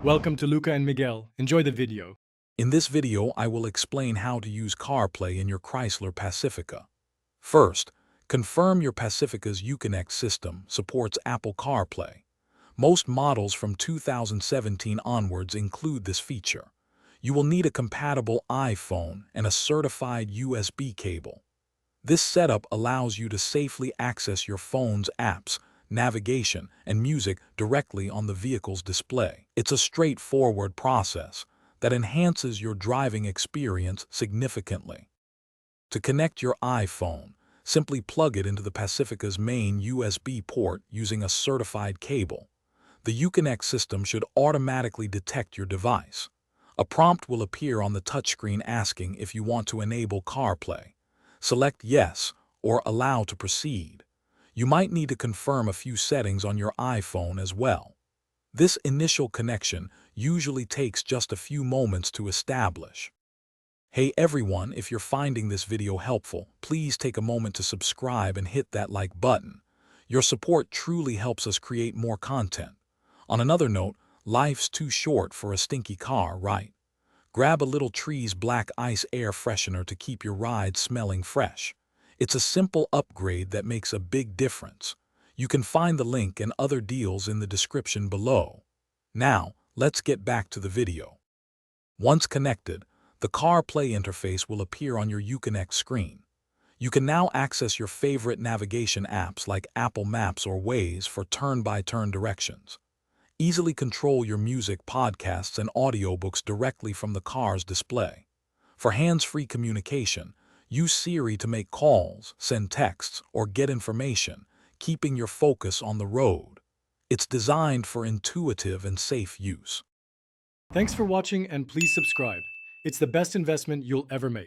Welcome to Luca and Miguel. Enjoy the video. In this video, I will explain how to use CarPlay in your Chrysler Pacifica. First, confirm your Pacifica's Uconnect system supports Apple CarPlay. Most models from 2017 onwards include this feature. You will need a compatible iPhone and a certified USB cable. This setup allows you to safely access your phone's apps, navigation, and music directly on the vehicle's display. It's a straightforward process that enhances your driving experience significantly. To connect your iPhone, simply plug it into the Pacifica's main USB port using a certified cable. The Uconnect system should automatically detect your device. A prompt will appear on the touchscreen asking if you want to enable CarPlay. Select Yes or Allow to proceed. You might need to confirm a few settings on your iPhone as well. This initial connection usually takes just a few moments to establish. Hey everyone, if you're finding this video helpful, please take a moment to subscribe and hit that like button. Your support truly helps us create more content. On another note, life's too short for a stinky car, right? Grab a little Tree's Black Ice air freshener to keep your ride smelling fresh. It's a simple upgrade that makes a big difference. You can find the link and other deals in the description below. Now, let's get back to the video. Once connected, the CarPlay interface will appear on your Uconnect screen. You can now access your favorite navigation apps like Apple Maps or Waze for turn-by-turn directions. Easily control your music, podcasts, and audiobooks directly from the car's display. For hands-free communication, use Siri to make calls, send texts, or get information, keeping your focus on the road. It's designed for intuitive and safe use. Thanks for watching and please subscribe. It's the best investment you'll ever make.